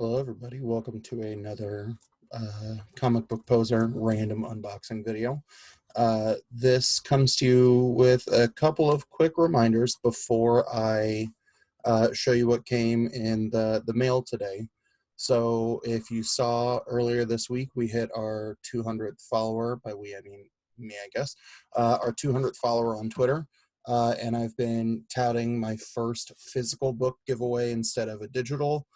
Hello, everybody. Welcome to another comic book poser random unboxing video. This comes to you with a couple of quick reminders before I show you what came in the mail today. So if you saw earlier this week, we hit our 200th follower. By we, I mean me, I guess. Our 200th follower on Twitter. And I've been touting my first physical book giveaway instead of a digital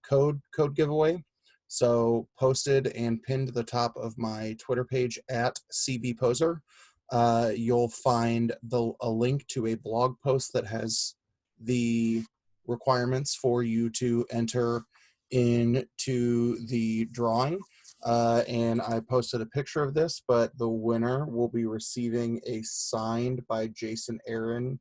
code giveaway. So posted and pinned to the top of my Twitter page at CBPoser. You'll find a link to a blog post that has the requirements for you to enter into the drawing. And I posted a picture of this, but the winner will be receiving a signed by Jason Aaron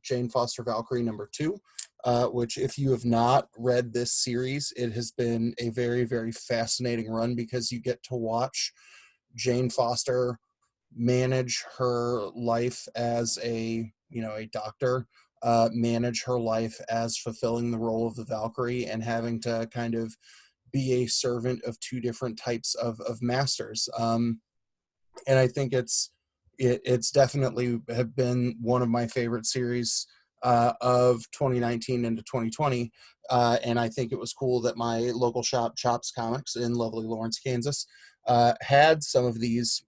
Jane Foster Valkyrie #2, which if you have not read this series, it has been a very, very fascinating run because you get to watch Jane Foster manage her life as a doctor, manage her life as fulfilling the role of the Valkyrie and having to kind of be a servant of two different types of masters. And I think it's definitely have been one of my favorite series of 2019 into 2020. And I think it was cool that my local shop, Chops Comics in lovely Lawrence, Kansas, had some of these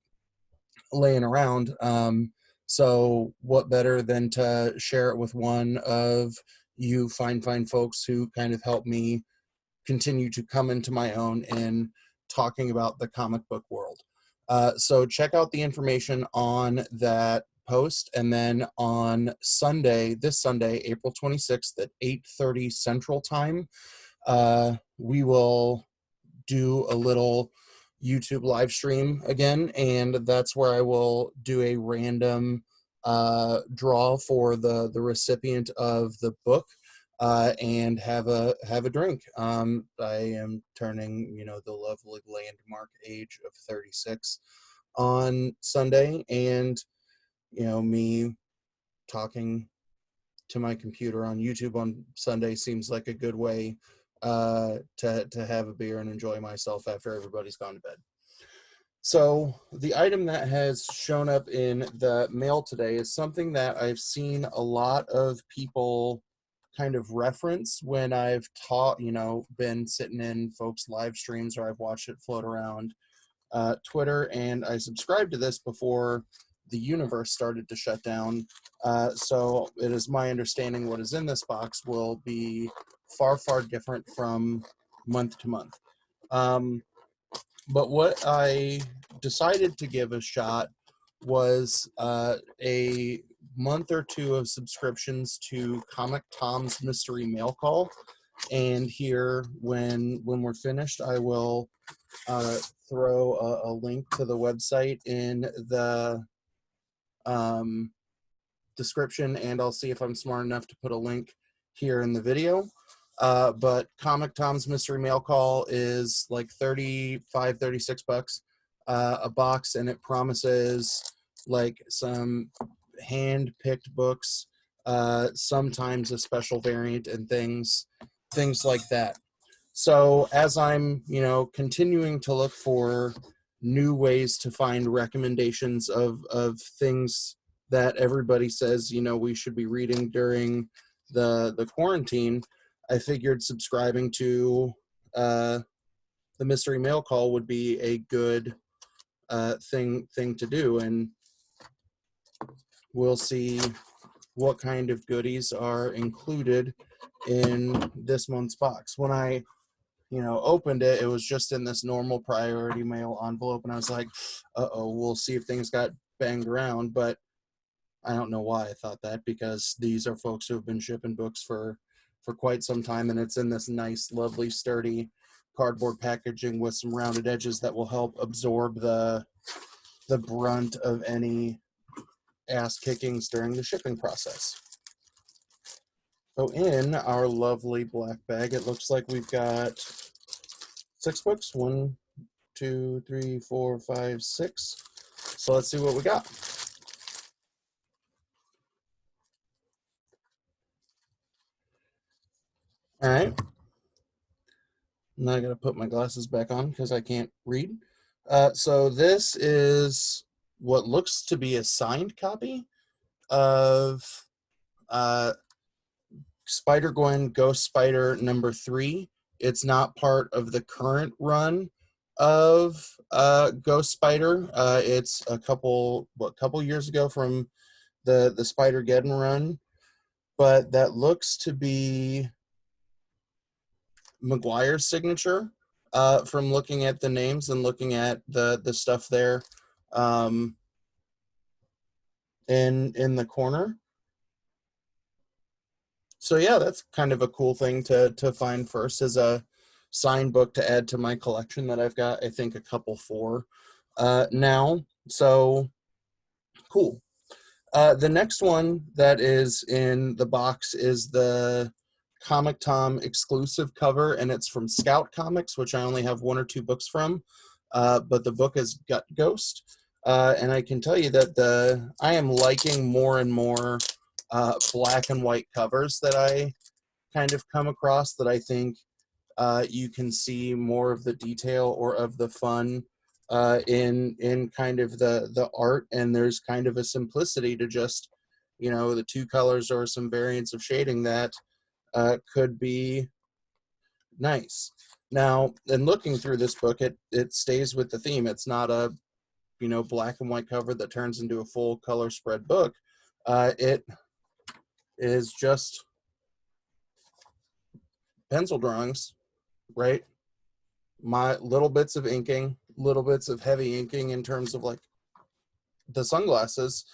laying around. So what better than to share it with one of you fine folks who kind of helped me continue to come into my own in talking about the comic book world. So check out the information on that post, and then on Sunday, this Sunday, April 26th at 8:30 Central Time, we will do a little YouTube live stream again, and that's where I will do a random draw for the recipient of the book. And have a drink. I am turning, the lovely landmark age of 36 on Sunday, and me talking to my computer on YouTube on Sunday seems like a good way to have a beer and enjoy myself after everybody's gone to bed. So the item that has shown up in the mail today is something that I've seen a lot of people kind of reference when I've been sitting in folks' live streams, or I've watched it float around Twitter, and I subscribed to this before the universe started to shut down. So it is my understanding what is in this box will be far, far different from month to month. But what I decided to give a shot was a month or two of subscriptions to Comic Tom's Mystery Mail Call. And here, when we're finished, I will throw a link to the website in the description, and I'll see if I'm smart enough to put a link here in the video. But Comic Tom's Mystery Mail Call is like 36 bucks a box, and it promises like some hand-picked books, sometimes a special variant, and things like that. So as I'm continuing to look for new ways to find recommendations of things that everybody says we should be reading during the quarantine, I figured subscribing to the Mystery Mail Call would be a good thing to do, and we'll see what kind of goodies are included in this month's box. When I opened it, it was just in this normal priority mail envelope, and I was like, we'll see if things got banged around. But I don't know why I thought that, because these are folks who have been shipping books for quite some time, and it's in this nice, lovely, sturdy cardboard packaging with some rounded edges that will help absorb the brunt of any ass kickings during the shipping process. So in our lovely black bag, it looks like we've got 6 books. 1, 2, 3, 4, 5, 6. So let's see what we got. All right. Now I gotta put my glasses back on because I can't read. So this is what looks to be a signed copy of uh, Spider-Gwen Ghost Spider #3. It's not part of the current run of Ghost Spider. It's a couple years ago from the Spidergeddon run, but that looks to be McGuire's signature from looking at the names and looking at the stuff there in the corner. So yeah, that's kind of a cool thing to find first, as a signed book to add to my collection that I've got, I think, a couple for now. So cool. The next one that is in the box is the Comic Tom exclusive cover, and it's from Scout Comics, which I only have 1 or 2 books from, but the book is Gutt Ghost. And I can tell you that I am liking more and more black and white covers that I kind of come across, that I think you can see more of the detail or of the fun in kind of the art, and there's kind of a simplicity to just, you know, the 2 colors or some variants of shading that could be nice. Now, in looking through this book, it stays with the theme. It's not a, you know, black and white cover that turns into a full color spread book. It is just pencil drawings, right? My little bits of inking, little bits of heavy inking in terms of like the sunglasses,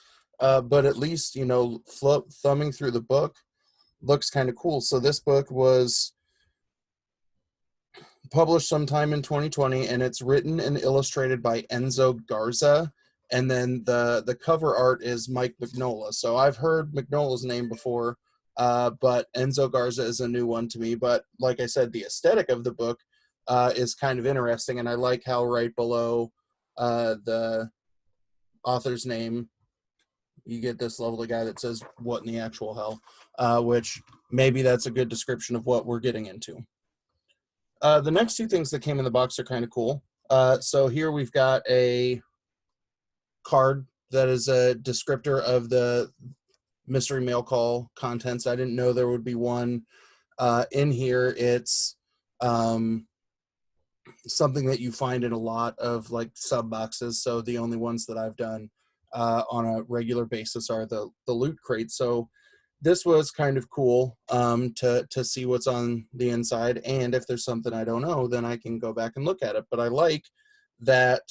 but at least, you know, thumbing through the book looks kind of cool. So this book was published sometime in 2020, and it's written and illustrated by Enzo Garza, and then the cover art is Mignola. So I've heard Mignola's name before, but Enzo Garza is a new one to me. But like I said, the aesthetic of the book is kind of interesting, and I like how right below the author's name, you get this lovely guy that says, "What in the actual hell?" Which maybe that's a good description of what we're getting into. The next 2 things that came in the box are kind of cool. So here we've got a card that is a descriptor of the mystery mail call contents. I didn't know there would be one in here. It's something that you find in a lot of like sub boxes. So the only ones that I've done on a regular basis are the loot crates. So this was kind of cool to see what's on the inside, and if there's something I don't know, then I can go back and look at it. But I like that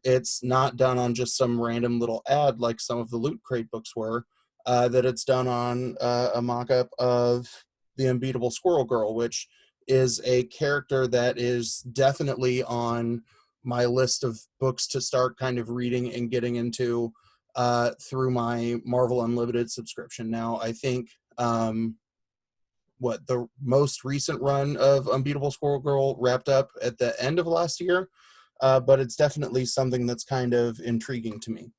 it's not done on just some random little ad like some of the loot crate books were, that it's done on a mock-up of the Unbeatable Squirrel Girl, which is a character that is definitely on my list of books to start kind of reading and getting into through my Marvel Unlimited subscription. Now, I think the most recent run of Unbeatable Squirrel Girl wrapped up at the end of last year, but it's definitely something that's kind of intriguing to me.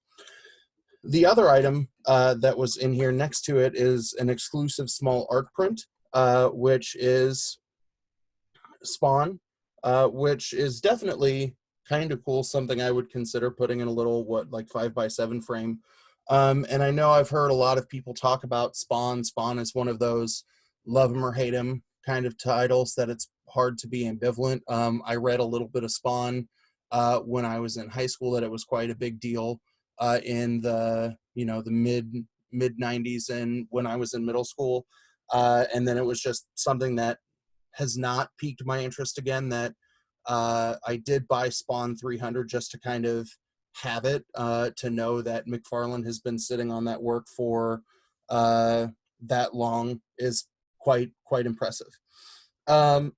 The other item that was in here next to it is an exclusive small art print, which is Spawn, which is definitely kind of cool, something I would consider putting in a little, 5x7 frame. And I know I've heard a lot of people talk about Spawn. Spawn is one of those love him or hate him kind of titles that it's hard to be ambivalent. I read a little bit of Spawn when I was in high school, that it was quite a big deal in the mid 90s, and when I was in middle school. And then it was just something that has not piqued my interest again, that I did buy Spawn 300 just to kind of have it, to know that McFarlane has been sitting on that work for that long is quite impressive. The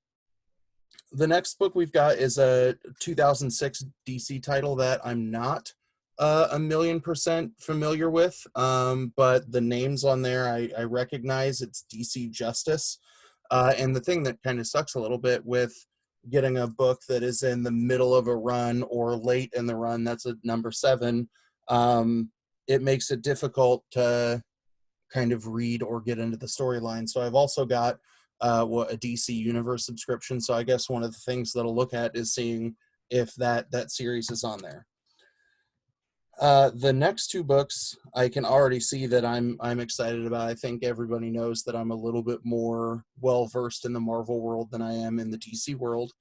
next book we've got is a 2006 DC title that I'm not 1,000,000% familiar with, but the names on there I recognize. It's DC Justice. And the thing that kind of sucks a little bit with getting a book that is in the middle of a run or late in the run, that's a number 7, it makes it difficult to kind of read or get into the storyline. So I've also got what a DC Universe subscription. So I guess one of the things that I'll look at is seeing if that series is on there. The next two books I can already see that I'm excited about. I think everybody knows that I'm a little bit more well versed in the Marvel world than I am in the DC world.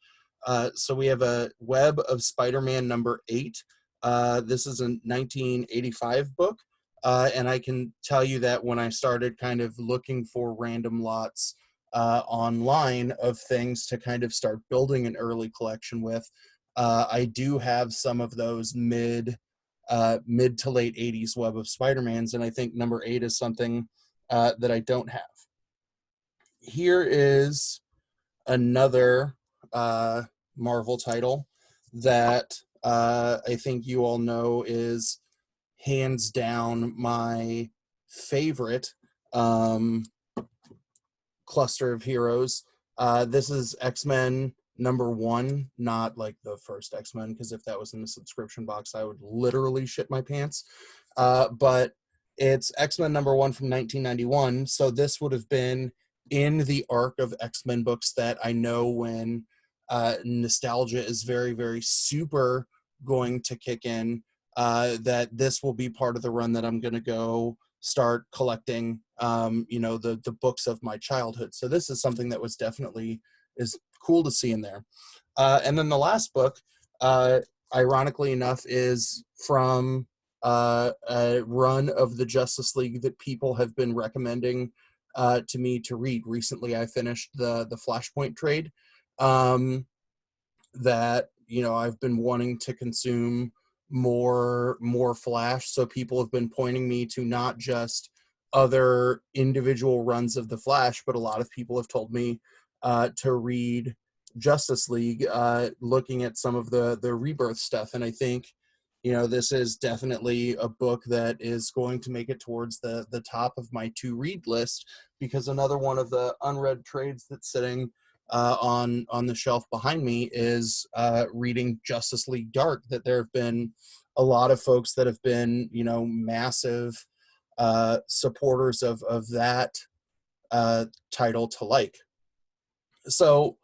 So we have a Web of Spider-Man #8. This is a 1985 book, and I can tell you that when I started kind of looking for random lots online of things to kind of start building an early collection with, I do have some of those mid to late 80s Web of Spider-Mans, and I think #8 is something that I don't have. Here is another Marvel title that I think you all know is hands down my favorite cluster of heroes. This is X-Men #1, not like the first X-Men, because if that was in the subscription box, I would literally shit my pants. But it's X-Men #1 from 1991. So this would have been in the arc of X-Men books that I know when nostalgia is very, very super going to kick in, that this will be part of the run that I'm going to go start collecting, the books of my childhood. So this is something that was definitely is cool to see in there. And then the last book, ironically enough, is from a run of the Justice League that people have been recommending to me to read. Recently, I finished the Flashpoint trade that I've been wanting to consume more Flash. So people have been pointing me to not just other individual runs of the Flash, but a lot of people have told me to read Justice League, looking at some of the Rebirth stuff. And I think this is definitely a book that is going to make it towards the top of my to read list, because another one of the unread trades that's sitting on the shelf behind me is reading Justice League Dark, that there have been a lot of folks that have been massive supporters of that title to like. So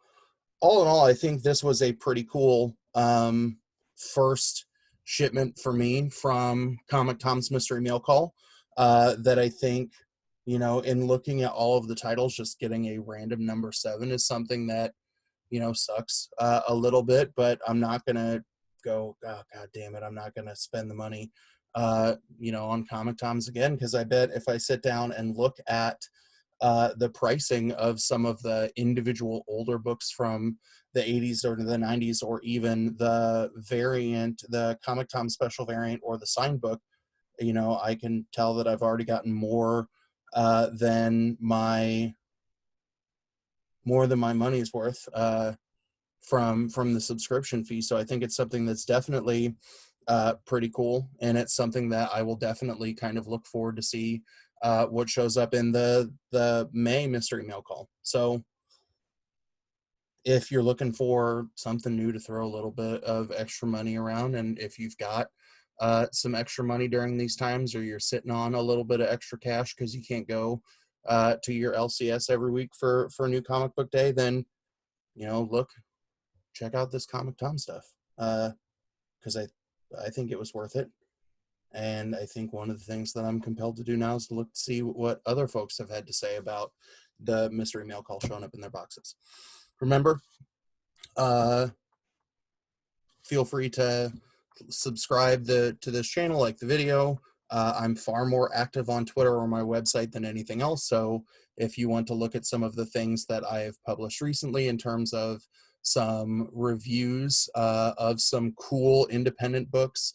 all in all, I think this was a pretty cool first shipment for me from Comic Tom's Mystery Mail Call, that I think, in looking at all of the titles, just getting a random #7 is something that, sucks a little bit, but I'm not going to go, oh, God damn it, I'm not going to spend the money, on Comic Tom's again, because I bet if I sit down and look at the pricing of some of the individual older books from the 80s or the 90s, or even the variant, the Comic Tom special variant or the signed book, I can tell that I've already gotten more than my money's worth from the subscription fee. So I think it's something that's definitely pretty cool, and it's something that I will definitely kind of look forward to see what shows up in the May Mystery Mail Call. So if you're looking for something new to throw a little bit of extra money around, and if you've got some extra money during these times, or you're sitting on a little bit of extra cash because you can't go to your LCS every week for New Comic Book Day, then check out this Comic Tom stuff, because I think it was worth it. And I think one of the things that I'm compelled to do now is to look to see what other folks have had to say about the Mystery Mail Call showing up in their boxes. Remember, feel free to subscribe to this channel, like the video. I'm far more active on Twitter or my website than anything else. So if you want to look at some of the things that I have published recently in terms of some reviews of some cool independent books,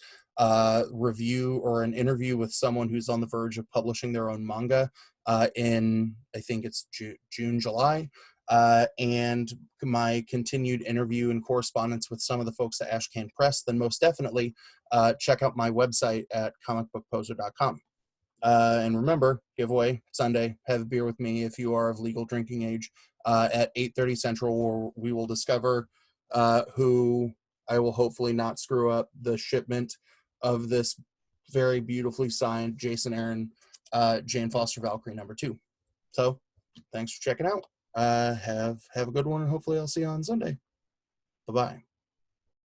review or an interview with someone who's on the verge of publishing their own manga in, I think it's June, July, and my continued interview and correspondence with some of the folks at Ashcan Press, then most definitely check out my website at comicbookposer.com. And remember, giveaway Sunday, have a beer with me if you are of legal drinking age at 8:30 Central, where we will discover who I will hopefully not screw up the shipment of this very beautifully signed Jason Aaron Jane Foster Valkyrie #2. So thanks for checking out. Have a good one, and hopefully I'll see you on Sunday. Bye-bye.